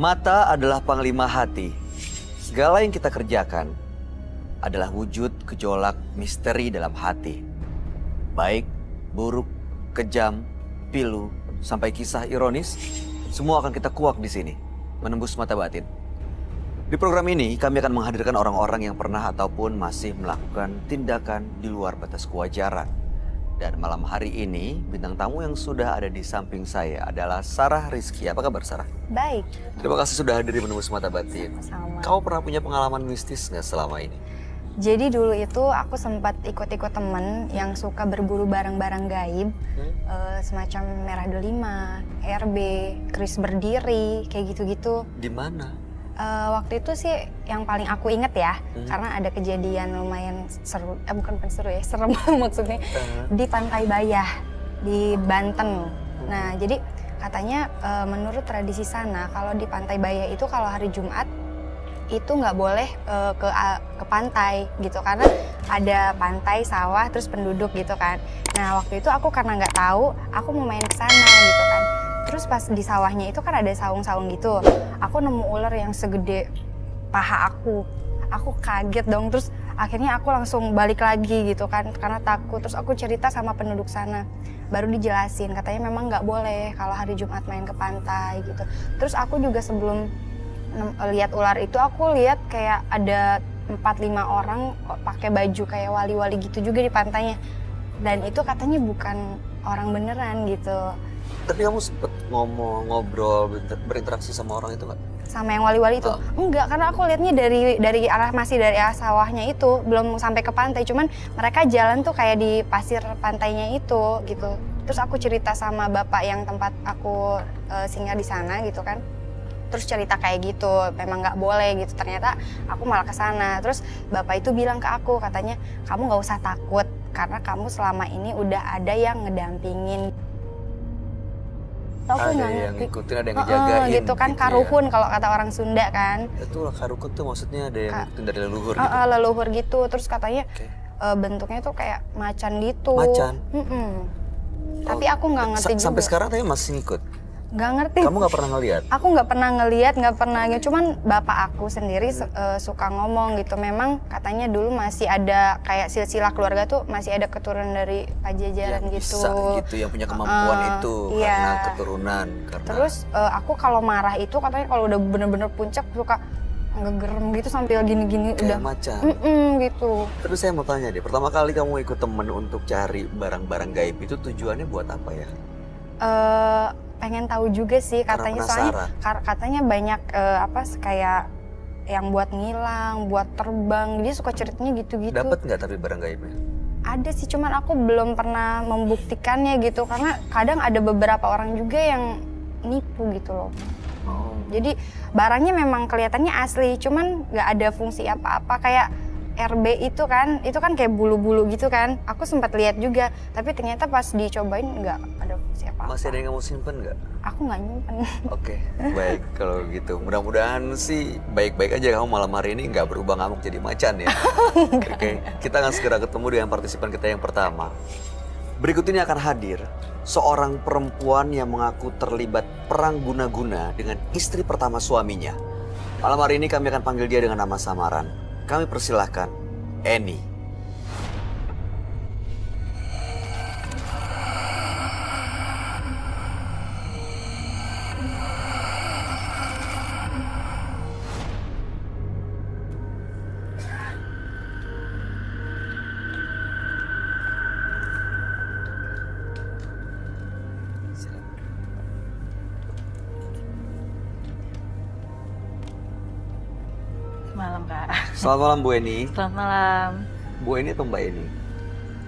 Mata adalah panglima hati. Segala yang kita kerjakan adalah wujud gejolak misteri dalam hati. Baik, buruk, kejam, pilu, sampai kisah ironis, semua akan kita kuak di sini, menembus mata batin. Di program ini, kami akan menghadirkan orang-orang yang pernah ataupun masih melakukan tindakan di luar batas kewajaran. Dan malam hari ini, bintang tamu yang sudah ada di samping saya adalah Sarah Rizky. Apa kabar, Sarah? Baik. Terima kasih sudah hadir di Menembus Mata Batin. Sama. Kau pernah punya pengalaman mistis nggak selama ini? Jadi dulu itu aku sempat ikut-ikut temen yang suka berburu barang-barang gaib. Semacam Merah 25, RB, Kris Berdiri, kayak gitu-gitu. Di mana? Waktu itu sih yang paling aku inget ya, karena ada kejadian lumayan seru, bukan seru ya, serem maksudnya, di Pantai Bayah, di Banten. Nah, jadi katanya menurut tradisi sana, kalau di Pantai Bayah itu kalau hari Jumat, itu nggak boleh ke pantai gitu, karena ada pantai, sawah, terus penduduk gitu kan. Nah, waktu itu aku karena nggak tahu, aku mau main ke sana gitu kan. Terus pas di sawahnya itu kan ada saung-saung gitu. Aku nemu ular yang segede paha aku. Aku kaget dong, terus akhirnya aku langsung balik lagi gitu kan karena takut. Terus aku cerita sama penduduk sana. Baru dijelasin, katanya memang nggak boleh kalau hari Jumat main ke pantai gitu. Terus aku juga sebelum lihat ular itu, aku lihat kayak ada 4-5 orang pakai baju kayak wali-wali gitu juga di pantainya. Dan itu katanya bukan orang beneran gitu. Tapi kamu sempet ngobrol, berinteraksi sama orang itu nggak? Sama yang wali-wali itu? Enggak, karena aku lihatnya dari arah sawahnya itu, belum sampai ke pantai. Cuman mereka jalan tuh kayak di pasir pantainya itu gitu. Terus aku cerita sama bapak yang tempat aku singgah di sana gitu kan. Terus cerita kayak gitu, memang nggak boleh gitu. Ternyata aku malah ke sana. Terus bapak itu bilang ke aku, katanya kamu nggak usah takut karena kamu selama ini udah ada yang ngedampingin. Ada yang ngikutin, ada yang ngejagain gitu kan, gitu karuhun ya. Kalau kata orang Sunda kan. Itu karuhun tuh maksudnya ada yang ngikutin dari leluhur gitu? Leluhur gitu, terus katanya bentuknya tuh kayak macan gitu. Macan? Tapi aku nggak ngerti juga. Sampai sekarang tapi masih ngikut? Nggak ngerti. Kamu nggak pernah ngeliat? Aku nggak pernah ngeliat, nggak pernah. Cuman bapak aku sendiri suka ngomong gitu. Memang katanya dulu masih ada kayak silsilah keluarga tuh masih ada keturunan dari Pajajaran yang gitu. Bisa gitu, yang punya kemampuan itu iya. karena keturunan. Terus aku kalau marah itu katanya kalau udah bener-bener puncak suka ngegerem gitu sambil gini-gini kayak udah macan. Gitu. Terus saya mau tanya deh, pertama kali kamu ikut temen untuk cari barang-barang gaib itu tujuannya buat apa ya? Pengen tahu juga sih katanya, soalnya katanya banyak kayak yang buat ngilang, buat terbang, dia suka ceritanya gitu-gitu. Dapat nggak tapi barang gaibnya? Ada sih, cuman aku belum pernah membuktikannya gitu, karena kadang ada beberapa orang juga yang nipu gitu loh. Jadi barangnya memang kelihatannya asli, cuman nggak ada fungsi apa-apa. Kayak RB itu kan kayak bulu-bulu gitu kan. Aku sempat lihat juga, tapi ternyata pas dicobain nggak ada fungsi apa-apa. Masih ada yang kamu simpen nggak? Aku nggak nyimpen. Oke, baik kalau gitu. Mudah-mudahan sih baik-baik aja kamu malam hari ini nggak berubah ngamuk jadi macan ya. Oke, kita akan segera ketemu dengan partisipan kita yang pertama. Berikut ini akan hadir seorang perempuan yang mengaku terlibat perang guna-guna dengan istri pertama suaminya. Malam hari ini kami akan panggil dia dengan nama samaran. Kami persilahkan Eni. Malam, Kak. Selamat malam Bu Eni. Selamat malam. Bu Eni atau Mbak Eni?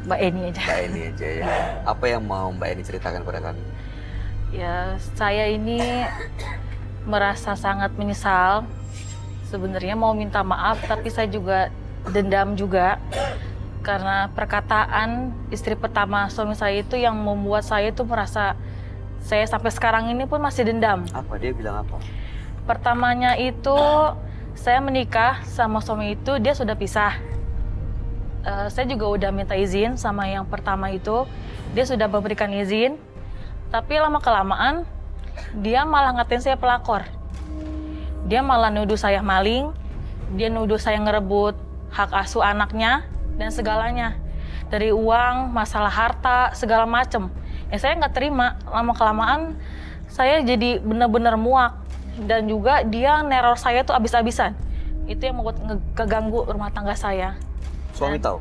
Mbak Eni aja. Mbak Eni aja ya. Apa yang mau Mbak Eni ceritakan pada kami? Ya, saya ini merasa sangat menyesal. Sebenarnya mau minta maaf, tapi saya juga dendam juga. Karena perkataan istri pertama suami saya itu yang membuat saya itu merasa saya sampai sekarang ini pun masih dendam. Apa dia bilang apa? Pertamanya itu saya menikah sama suami itu, dia sudah pisah. Saya juga udah minta izin sama yang pertama itu, dia sudah memberikan izin. Tapi lama-kelamaan dia malah ngatain saya pelakor. Dia malah nuduh saya maling, dia nuduh saya ngerebut hak asuh anaknya dan segalanya. Dari uang, masalah harta, segala macem. Ya saya nggak terima, lama-kelamaan saya jadi benar-benar muak. Dan juga dia neror saya tuh abis-abisan. Itu yang membuat keganggu rumah tangga saya. Suami tahu?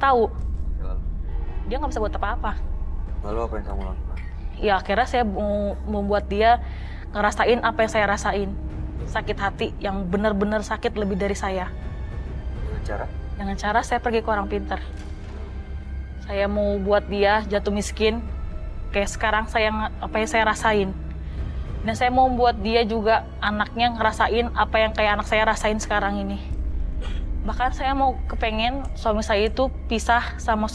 Tahu, Ya, lalu? dia nggak bisa buat apa-apa. Lalu apa yang kamu lakukan? Ya akhirnya saya membuat dia ngerasain apa yang saya rasain. Sakit hati yang benar-benar sakit lebih dari saya. Dengan cara? Dengan cara saya pergi ke orang pintar. Saya mau buat dia jatuh miskin. Kayak sekarang apa yang saya rasain. Dan saya mau buat dia juga anaknya ngerasain apa yang kayak anak saya rasain sekarang ini. Bahkan saya mau kepengen suami saya itu pisah sama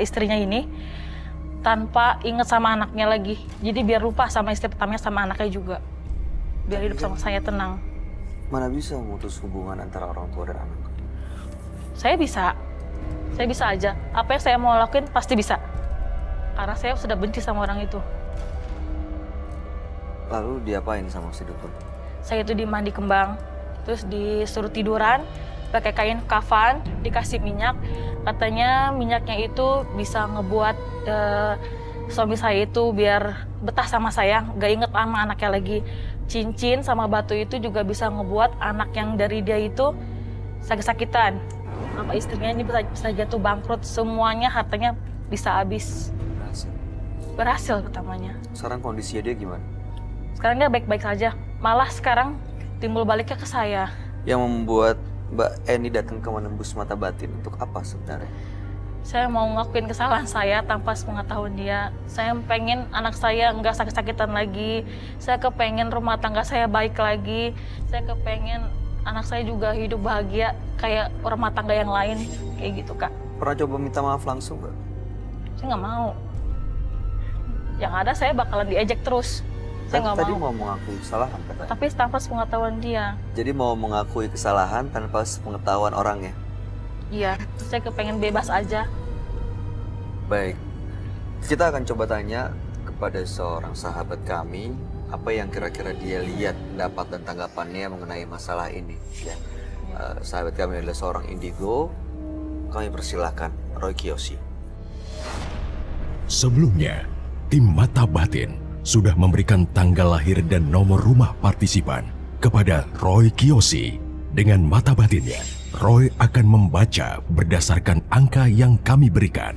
istrinya ini tanpa inget sama anaknya lagi. Jadi biar lupa sama istri pertamanya sama anaknya juga. Biar hidup sama saya tenang. Mana bisa memutus hubungan antara orang tua dan anak? Saya bisa aja. Apa yang saya mau lakuin pasti bisa. Karena saya sudah benci sama orang itu. Lalu diapain sama si dukun? Saya itu dimandi kembang, terus disuruh tiduran, pakai kain kafan, dikasih minyak. Katanya minyaknya itu bisa ngebuat suami saya itu biar betah sama saya, gak inget sama anaknya lagi. Cincin sama batu itu juga bisa ngebuat anak yang dari dia itu sakit-sakitan. Sama istrinya ini bisa jatuh bangkrut, semuanya hartanya bisa habis. Berhasil utamanya. Sekarang kondisinya dia gimana? Sekarang dia baik-baik saja. Malah sekarang timbul baliknya ke saya. Yang membuat Mbak Eni datang ke menembus mata batin untuk apa sebenarnya? Saya mau ngakuin kesalahan saya tanpa sepengetahuan dia. Saya pengen anak saya nggak sakit-sakitan lagi. Saya kepengen rumah tangga saya baik lagi. Saya kepengen anak saya juga hidup bahagia kayak rumah tangga yang lain. Kayak gitu, Kak. Pernah coba minta maaf langsung nggak? Saya nggak mau. Yang ada saya bakalan diejek terus. Saya nggak Tadi mau. mau mengakui kesalahan katanya. Tapi tanpa sepengetahuan dia. Jadi mau mengakui kesalahan tanpa sepengetahuan orangnya? Iya, saya kepengen bebas aja. Baik, kita akan coba tanya kepada seorang sahabat kami apa yang kira-kira dia lihat, pendapat dan tanggapannya mengenai masalah ini. Ya. Sahabat kami adalah seorang indigo. Kami persilahkan Roy Kiyoshi. Sebelumnya, tim Mata Batin sudah memberikan tanggal lahir dan nomor rumah partisipan kepada Roy Kiyoshi. Dengan mata batinnya, Roy akan membaca berdasarkan angka yang kami berikan.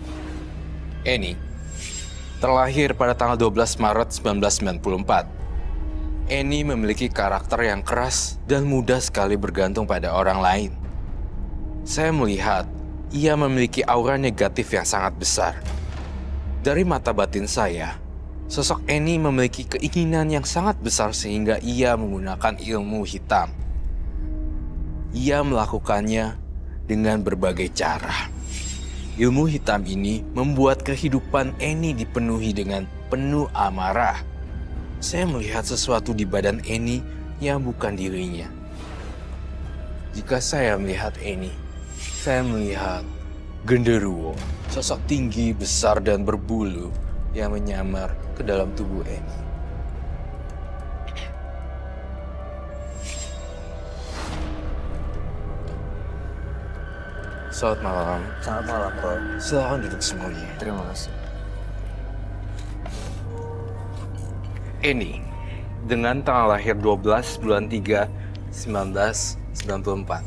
Eni terlahir pada tanggal 12 Maret 1994. Eni memiliki karakter yang keras dan mudah sekali bergantung pada orang lain. Saya melihat ia memiliki aura negatif yang sangat besar. Dari mata batin saya, sosok Eni memiliki keinginan yang sangat besar sehingga ia menggunakan ilmu hitam. Ia melakukannya dengan berbagai cara. Ilmu hitam ini membuat kehidupan Eni dipenuhi dengan penuh amarah. Saya melihat sesuatu di badan Eni yang bukan dirinya. Jika saya melihat Eni, saya melihat genderuwo, sosok tinggi, besar, dan berbulu yang menyamar ke dalam tubuh Eni. Selamat malam. Selamat malam, Roy. Silakan duduk semuanya. Terima kasih. Eni, dengan tanggal lahir 12 bulan 3, 1994.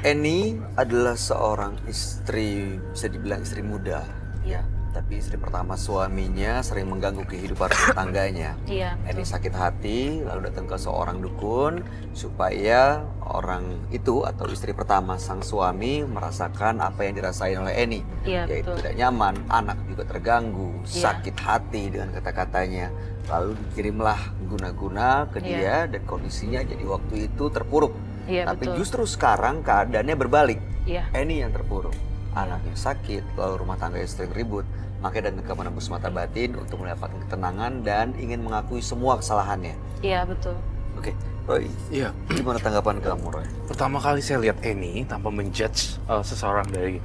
Eni adalah seorang istri, bisa dibilang istri muda. Ya, tapi istri pertama suaminya sering mengganggu kehidupan rumah tangganya. Iya. Eni sakit hati, lalu datang ke seorang dukun supaya orang itu atau istri pertama sang suami merasakan apa yang dirasain oleh Eni. Iya, Yaitu betul. tidak nyaman, anak juga terganggu, Iya. sakit hati dengan kata-katanya. Lalu dikirimlah guna-guna ke dia dan kondisinya jadi waktu itu terpuruk. Iya, Tapi betul. justru sekarang keadaannya berbalik. Iya. Eni yang terpuruk. Anaknya sakit, lalu rumah tangganya sering ribut. Makanya datang ke menembus mata batin untuk mendapatkan ketenangan dan ingin mengakui semua kesalahannya. Iya, betul. Oke, Roy, Iya, gimana tanggapan kamu, Roy? pertama kali saya lihat Eni tanpa menjudge seseorang dari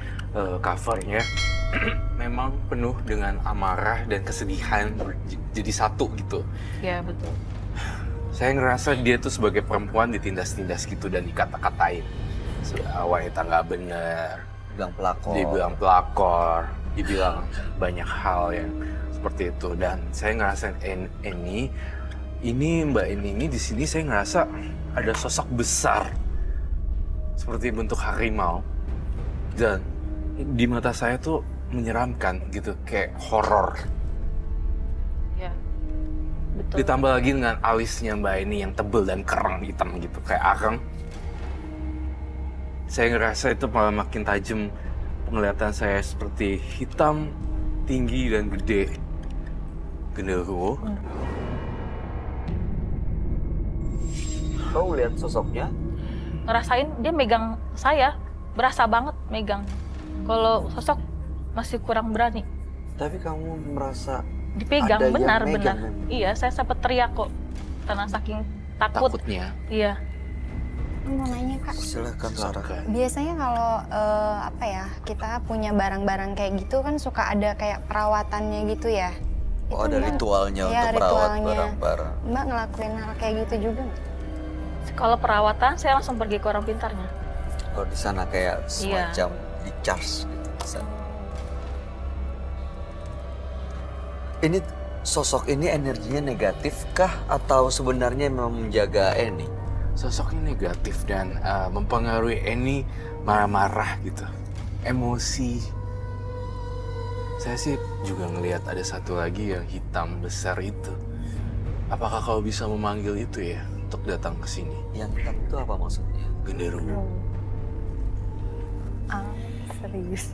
covernya, memang penuh dengan amarah dan kesedihan jadi satu gitu. Iya, betul. Saya ngerasa dia tuh sebagai perempuan ditindas-tindas gitu dan dikata-katain. Wanita nggak bener, Bilang pelakor. dibilang pelakor, dibilang banyak hal yang seperti itu. Dan saya ngerasain ini Mbak ini di sini saya ngerasa ada sosok besar seperti bentuk harimau dan di mata saya tuh menyeramkan gitu, kayak horor. Ya, betul. Ditambah lagi dengan alisnya Mbak ini yang tebel dan kerang hitam gitu, kayak arang. Saya ngerasa itu malah makin tajam penglihatan saya, seperti hitam, tinggi, dan gede. Genderuwo. Kau lihat sosoknya? Ngerasain dia megang saya, berasa banget megang. Kalau sosok masih kurang berani. Tapi kamu merasa Dipegang, ada yang benar-benar. megang memang? Iya, saya sempat teriak kok. Karena saking takut. Takutnya. Iya. Mau nanya Kak, Silakan Sarah. Silakan. biasanya kalau apa ya, kita punya barang-barang kayak gitu kan suka ada kayak perawatannya gitu ya. Oh, Itu ada Mbak- ritualnya iya, untuk merawat ritualnya. barang-barang. Mbak ngelakuin hal kayak gitu juga nggak? Kalau perawatan, saya langsung pergi ke orang pintarnya. Kalau di sana kayak Iya. semacam di charge gitu. Di sana. Ini sosok ini energinya negatif kah atau sebenarnya memang menjaga Eni? Sosoknya negatif dan mempengaruhi Eni marah-marah gitu. Emosi. Saya sih juga ngelihat ada satu lagi yang hitam besar itu. Apakah kau bisa memanggil itu ya untuk datang ke sini? Yang hitam itu apa maksudnya? Genderuwo. Ah, serius.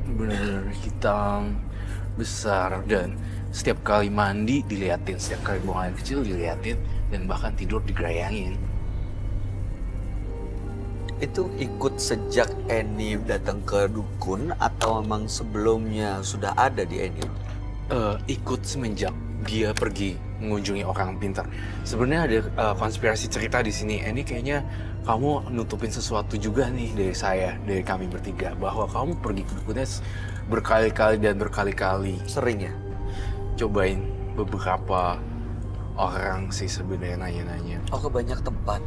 Benar-benar hitam, besar, dan setiap kali mandi diliatin, setiap kali buang air kecil diliatin, dan bahkan tidur digerayangin. Itu ikut sejak Eni datang ke dukun atau memang sebelumnya sudah ada di Eni? Ikut semenjak dia pergi mengunjungi orang pintar. Sebenarnya ada konspirasi cerita di sini. Eni, kayaknya kamu nutupin sesuatu juga nih dari saya, dari kami bertiga, bahwa kamu pergi ke dukunnya berkali-kali dan berkali-kali. Sering ya? Cobain beberapa orang sih sebenarnya nanya-nanya Oh, ke banyak tempat.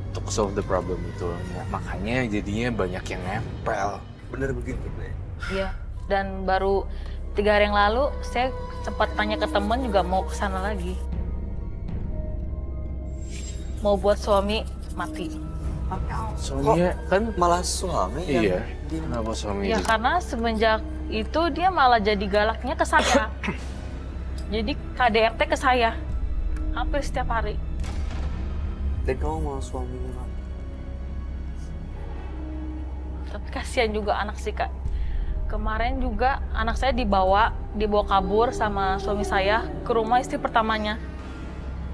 untuk solve the problem itu. Ya, makanya jadinya banyak yang nempel. Bener begitu, Bre? Iya. Dan baru 3 hari yang lalu, saya sempat tanya ke teman juga mau ke sana lagi. Mau buat suami mati. Soalnya kan Malah suami iya. yang di... Kenapa suami Ya itu? karena semenjak itu dia malah jadi galaknya ke saya. Jadi KDRT ke saya. Hampir setiap hari. Dan kamu mau suaminya mati? Tapi kasihan juga anak sih Kak. Kemarin juga anak saya dibawa kabur sama suami saya ke rumah istri pertamanya.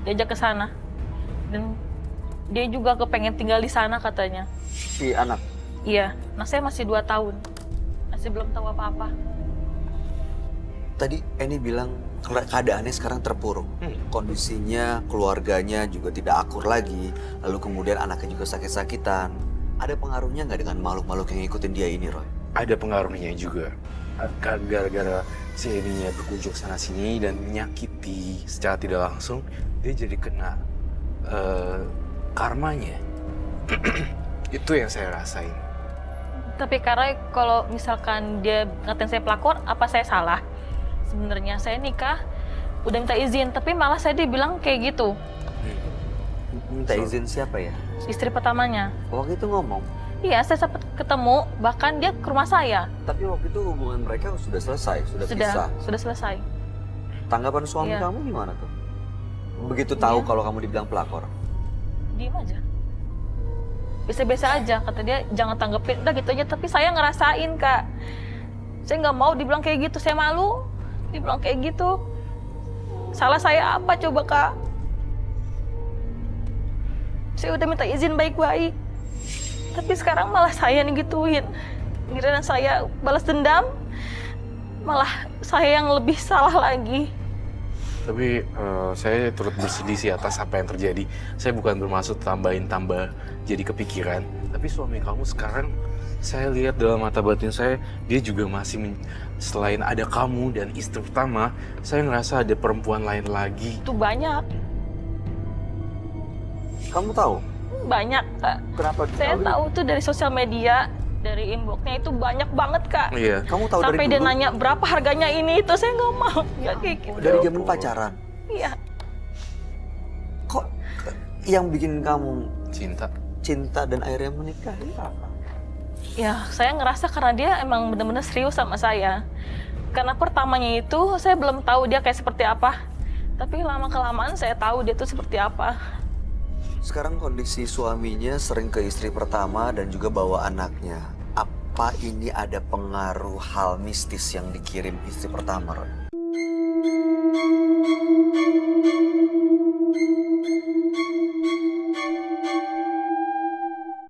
Diajak ke sana. Dan dia juga kepengen tinggal di sana katanya. Si anak? Iya, anak saya masih 2 tahun. Masih belum tahu apa-apa. Tadi Eni bilang keadaannya sekarang terpuruk. Kondisinya, keluarganya juga tidak akur lagi. Lalu kemudian anaknya juga sakit-sakitan. Ada pengaruhnya nggak dengan makhluk-makhluk yang ngikutin dia ini, Roy? Ada pengaruhnya juga. Gara-gara si Eninya berkunjung sana sini dan menyakiti secara tidak langsung, dia jadi kena karmanya. Itu yang saya rasain. Tapi karena kalau misalkan dia ngatain saya pelakor, apa saya salah? Sebenarnya saya nikah, udah minta izin, tapi malah saya dibilang kayak gitu. Minta izin siapa ya? Istri pertamanya. Waktu itu ngomong. Iya, saya sempat ketemu, bahkan dia ke rumah saya. Tapi waktu itu hubungan mereka sudah selesai, sudah pisah. Sudah selesai. Tanggapan suami Iya. kamu gimana tuh? Begitu tahu Iya. kalau kamu dibilang pelakor. Diem aja. Biasa-biasa aja, kata dia jangan tanggepin, udah gitu aja. Tapi saya ngerasain Kak, saya nggak mau dibilang kayak gitu, saya malu dibilang kayak gitu. Salah saya apa coba Kak? Saya udah minta izin baik-baik, tapi sekarang malah saya nih gituin. Giliran saya balas dendam, malah saya yang lebih salah lagi. Tapi saya turut bersedih sih atas apa yang terjadi. Saya bukan bermaksud tambah jadi kepikiran. Tapi suami kamu sekarang, saya lihat dalam mata batin saya, dia juga masih selain ada kamu dan istri pertama, saya ngerasa ada perempuan lain lagi. Itu banyak, Kamu tahu banyak Kak. kenapa? Saya tahu tuh dari sosial media, dari inboxnya itu banyak banget Kak. Iya. Kamu tahu Sampai dari dia dulu? nanya berapa harganya ini, itu saya nggak mau. Nggak kayak gitu. Dari zaman pacaran. Iya. Kok yang bikin kamu Cinta. cinta dan akhirnya menikah itu apa? Ya, saya ngerasa karena dia emang bener-bener serius sama saya. Karena pertamanya itu saya belum tahu dia kayak seperti apa. Tapi lama-kelamaan saya tahu dia tuh seperti apa. Sekarang kondisi suaminya sering ke istri pertama dan juga bawa anaknya. Apa ini ada pengaruh hal mistis yang dikirim istri pertama, Roy?